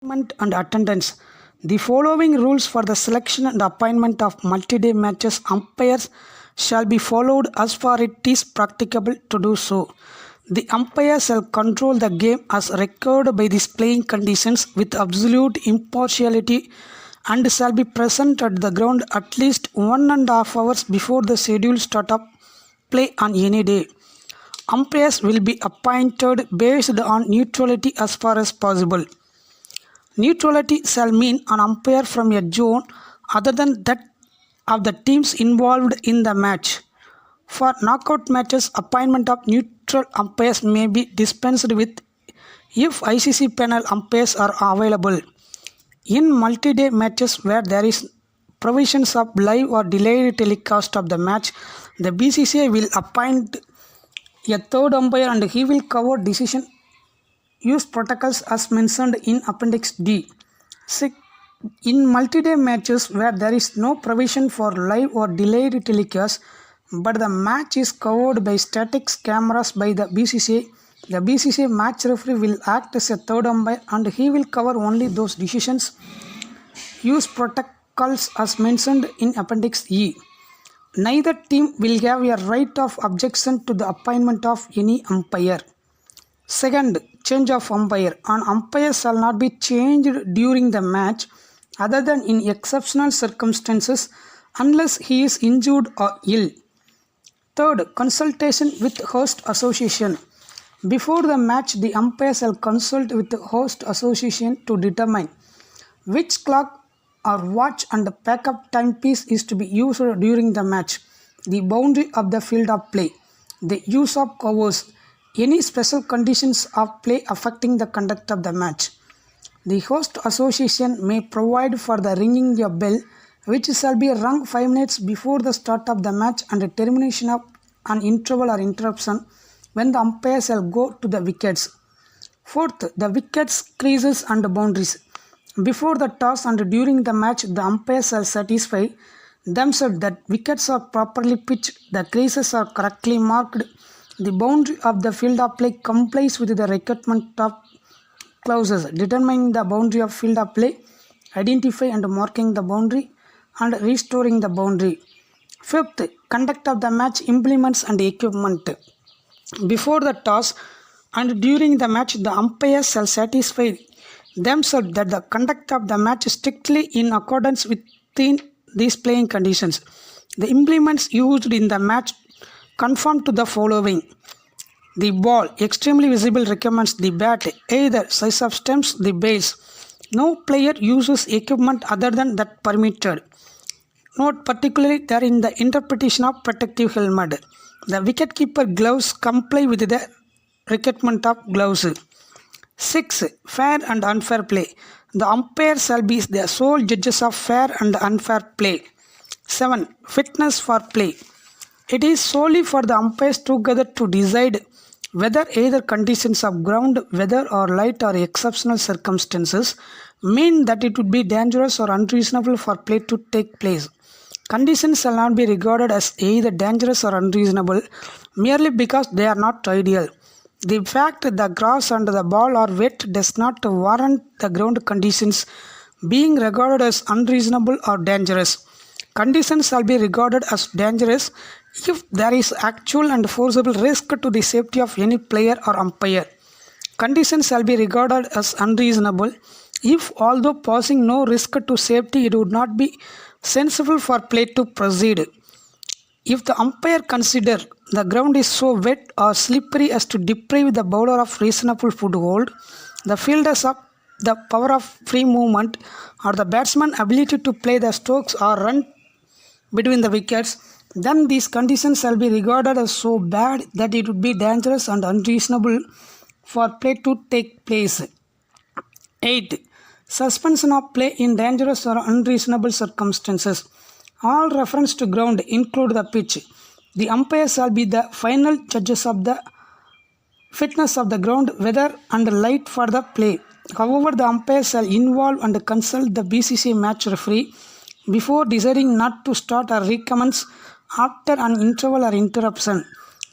appointment and attendance. The following rules for the selection and appointment of multi-day matches umpires shall be followed as far it is practicable to do so. The umpire shall control the game as required by these playing conditions with absolute impartiality and shall be present at the ground at least 1.5 hours before the scheduled start of play on any day. Umpires will be appointed based on neutrality as far as possible. Neutrality shall mean an umpire from a zone other than that of the teams involved in the match. For knockout matches, appointment of neutral umpires may be dispensed with if ICC panel umpires are available. In multi-day matches where there is provisions of live or delayed telecast of the match, the BCCI will appoint a third umpire and he will cover decision use protocols as mentioned in Appendix D. In multi-day matches where there is no provision for live or delayed telecast, but the match is covered by static cameras by the BCCI match referee will act as a third umpire and he will cover only those decisions use protocols as mentioned in Appendix E. Neither team will have a right of objection to the appointment of any umpire. Second, change of umpire. An umpire shall not be changed during the match other than in exceptional circumstances unless he is injured or ill. Third, consultation with host association. Before the match, the umpire shall consult with the host association to determine which clock or watch and backup timepiece is to be used during the match, the boundary of the field of play, the use of covers, any special conditions of play affecting the conduct of the match. The host association may provide for the ringing a bell which shall be rung 5 minutes before the start of the match and the termination of an interval or interruption when the umpire shall go to the wickets. Fourth, the wickets, creases and boundaries. Before the toss and during the match, the umpire shall satisfy themselves that wickets are properly pitched, the creases are correctly marked, the boundary of the field of play complies with the requirement of clauses determining the boundary of field of play, identify and marking the boundary, and restoring the boundary. Fifth, conduct of the match, implements and equipment. Before the toss and during the match, the umpires shall satisfy themselves that the conduct of the match is strictly in accordance within these playing conditions. The implements used in the match conform to the following. The ball, extremely visible, recommends the bat, either size of stumps, the base. No player uses equipment other than that permitted. Note particularly there in the interpretation of protective helmet. The wicketkeeper gloves comply with the requirement of gloves. 6. Fair and unfair play. The umpires shall be the sole judges of fair and unfair play. 7. Fitness for play. It is solely for the umpires together to decide whether either conditions of ground, weather or light or exceptional circumstances mean that it would be dangerous or unreasonable for play to take place. Conditions shall not be regarded as either dangerous or unreasonable merely because they are not ideal. The fact that the grass and the ball are wet does not warrant the ground conditions being regarded as unreasonable or dangerous. Conditions shall be regarded as dangerous if there is actual and forcible risk to the safety of any player or umpire. Conditions shall be regarded as unreasonable if, although posing no risk to safety, it would not be sensible for play to proceed. If the umpire consider the ground is so wet or slippery as to deprive the bowler of reasonable foothold, the fielders of the power of free movement, or the batsman ability to play the strokes or run between the wickets, then these conditions shall be regarded as so bad that it would be dangerous and unreasonable for play to take place. 8. Suspension of play in dangerous or unreasonable circumstances. All reference to ground include the pitch. The umpires shall be the final judges of the fitness of the ground, weather and light for the play. However, the umpires shall involve and consult the BCCI match referee before deciding not to start or recommence after an interval or interruption.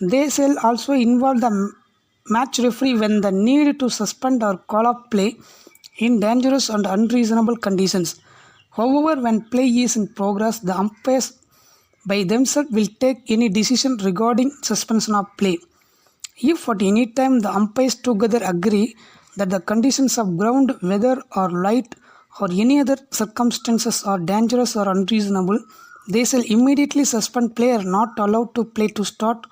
They shall also involve the match referee when the need to suspend or call off play in dangerous and unreasonable conditions. However, when play is in progress, the umpires by themselves will take any decision regarding suspension of play. If at any time the umpires together agree that the conditions of ground, weather or light or any other circumstances are dangerous or unreasonable, they shall immediately suspend player not allowed to play to start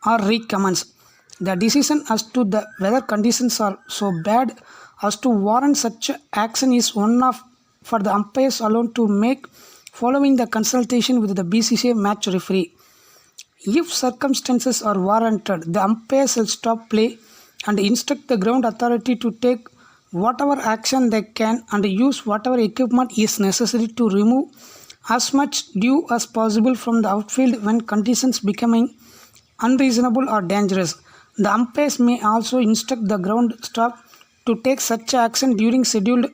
or recommence. The decision as to the weather conditions are so bad as to warrant such action is one of for the umpires alone to make following the consultation with the BCCI match referee. If circumstances are warranted, the umpire shall stop play and instruct the ground authority to take whatever action they can and use whatever equipment is necessary to remove as much dew as possible from the outfield when conditions becoming unreasonable or dangerous. The umpires may also instruct the ground staff to take such action during scheduled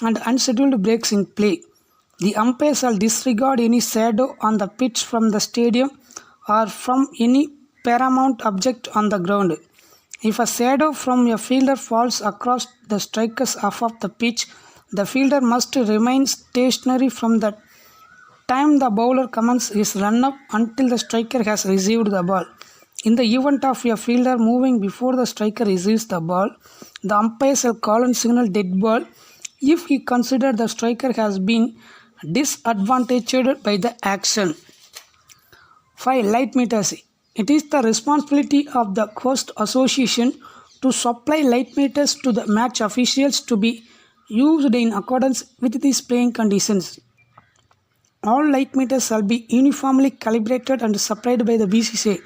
and unscheduled breaks in play. The umpire shall disregard any shadow on the pitch from the stadium or from any paramount object on the ground. If a shadow from a fielder falls across the striker's half of the pitch, the fielder must remain stationary from the time the bowler commences his run-up until the striker has received the ball. In the event of a fielder moving before the striker receives the ball, the umpire shall call and signal dead ball if he considers the striker has been disadvantaged by the action. 5. Light meters. It is the responsibility of the host association to supply light meters to the match officials to be used in accordance with these playing conditions. All light meters shall be uniformly calibrated and supplied by the BCCI.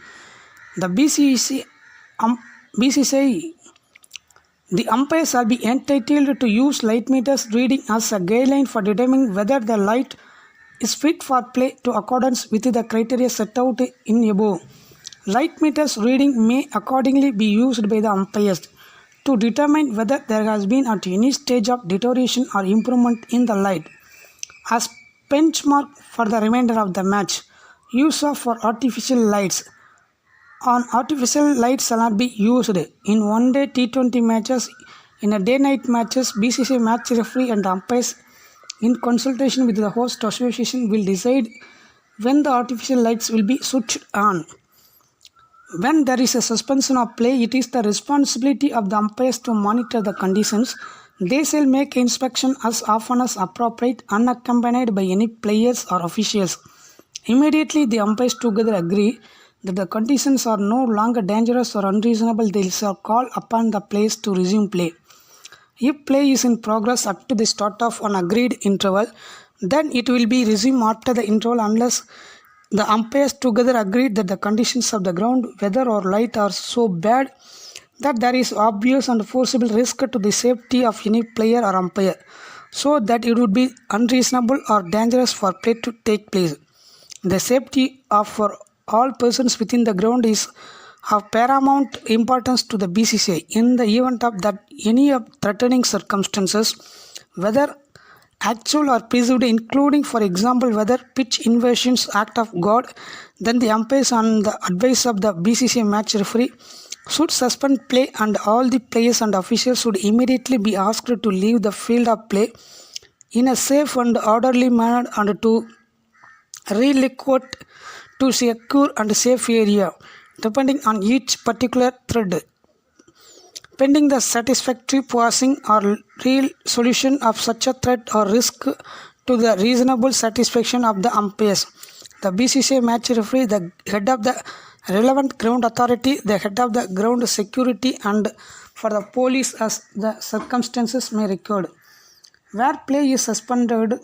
The umpire shall be entitled to use light meters reading as a guideline for determining whether the light is fit for play to accordance with the criteria set out in above. Light meters reading may accordingly be used by the umpires to determine whether there has been at any stage of deterioration or improvement in the light. As benchmark for the remainder of the match, use of for artificial lights. Artificial lights shall not be used in one-day T20 matches. In a day-night matches, BCCI match referee and umpires in consultation with the host association will decide when the artificial lights will be switched on. When there is a suspension of play, it is the responsibility of the umpires to monitor the conditions. They shall make inspection as often as appropriate, unaccompanied by any players or officials. Immediately the umpires together agree that the conditions are no longer dangerous or unreasonable, they shall call upon the players to resume play. If play is in progress up to the start of an agreed interval, then it will be resumed after the interval unless the umpires together agree that the conditions of the ground, weather or light are so bad that there is obvious and forcible risk to the safety of any player or umpire, so that it would be unreasonable or dangerous for play to take place. The safety of all persons within the ground is of paramount importance to the BCCI. In the event of that any of threatening circumstances, whether actual or perceived, including for example whether pitch invasions act of God, then the umpires on the advice of the BCCI match referee should suspend play and all the players and officials should immediately be asked to leave the field of play in a safe and orderly manner and to relocate to secure and safe area depending on each particular thread, pending the satisfactory passing or real solution of such a threat or risk to the reasonable satisfaction of the umpires, the BCCI match referee, the head of the relevant ground authority, the head of the ground security, and for the police as the circumstances may record. Where play is suspended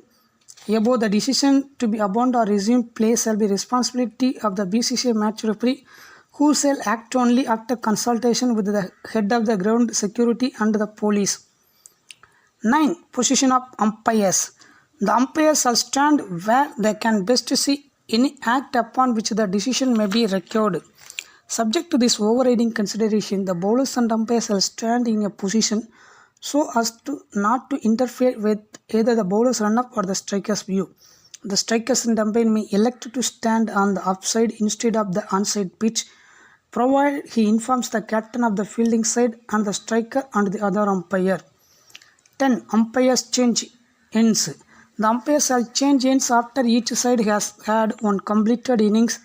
above, the decision to be abandoned or resume play shall be responsibility of the BCCI match referee, who shall act only after consultation with the head of the ground security and the police. 9. Position of umpires. The umpires shall stand where they can best see any act upon which the decision may be recorded. Subject to this overriding consideration, the bowlers and umpires shall stand in a position so as to not to interfere with either the bowler's run-up or the striker's view. The strikers and umpire may elect to stand on the upside instead of the onside pitch, provided he informs the captain of the fielding side and the striker and the other umpire. 10. Umpires change ends. The umpires shall change ends after each side has had one completed innings.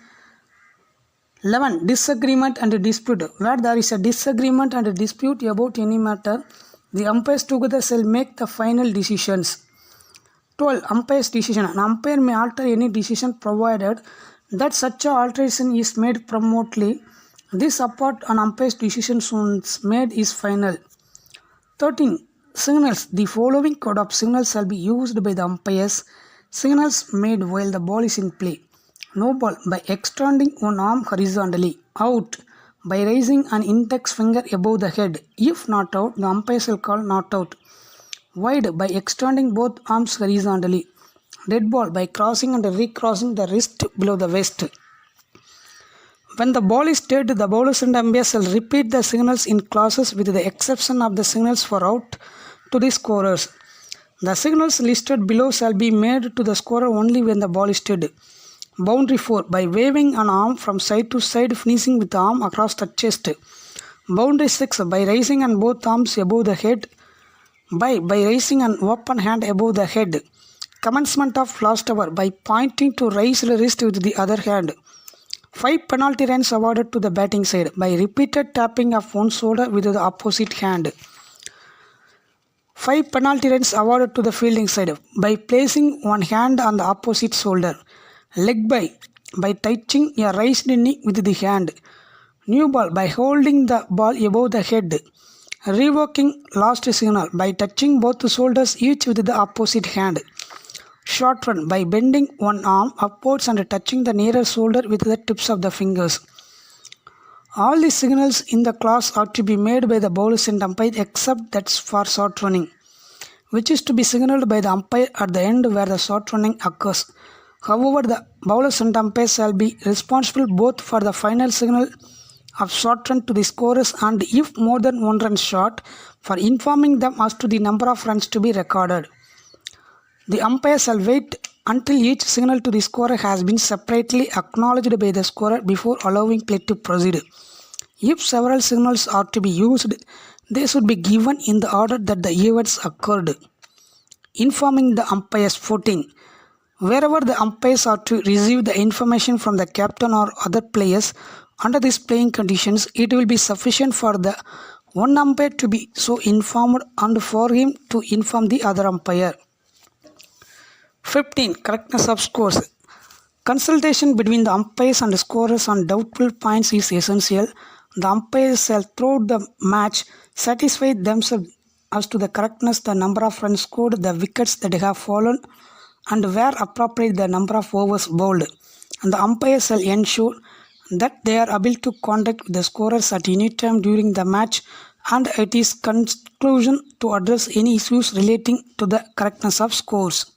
11. Disagreement and dispute. Where there is a disagreement and a dispute about any matter, the umpires together shall make the final decisions. 12. Umpire's decision. An umpire may alter any decision provided that such a alteration is made promptly. This apart an umpire's decision once made is final. 13. Signals. The following code of signals shall be used by the umpires. Signals made while the ball is in play. No ball by extending one arm horizontally. Out by raising an index finger above the head. If not out, the umpire shall call not out. Wide by extending both arms horizontally. Dead ball by crossing and recrossing the wrist below the waist. When the ball is dead, the bowlers and umpires shall repeat the signals in clauses with the exception of the signals for out to the scorers. The signals listed below shall be made to the scorer only when the ball is dead. Boundary 4. By waving an arm from side to side, finishing with the arm across the chest. Boundary 6. By raising on both arms above the head. By raising an open hand above the head. Commencement of last over by pointing to raised wrist with the other hand. 5 penalty runs awarded to the batting side by repeated tapping of one shoulder with the opposite hand. 5 penalty runs awarded to the fielding side by placing one hand on the opposite shoulder. Leg by touching a raised knee with the hand. New ball by holding the ball above the head. Revoking last signal by touching both shoulders each with the opposite hand. Short run by bending one arm upwards and touching the nearer shoulder with the tips of the fingers. All the signals in the clause are to be made by the bowlers and umpire except that's for short running, which is to be signalled by the umpire at the end where the short running occurs. However, the bowlers and umpires shall be responsible both for the final signal of short run to the scorers and, if more than one run short, for informing them as to the number of runs to be recorded. The umpire shall wait until each signal to the scorer has been separately acknowledged by the scorer before allowing play to proceed. If several signals are to be used, they should be given in the order that the events occurred. Informing the umpires. 14. Wherever the umpires are to receive the information from the captain or other players under these playing conditions, it will be sufficient for the one umpire to be so informed and for him to inform the other umpire. 15. Correctness of scores. Consultation between the umpires and scorers on doubtful points is essential. The umpires shall throughout the match satisfy themselves as to the correctness, the number of runs scored, the wickets that have fallen, and where appropriate the number of overs bowled. And the umpires shall ensure that they are able to contact with the scorers at any time during the match and at its conclusion to address any issues relating to the correctness of scores.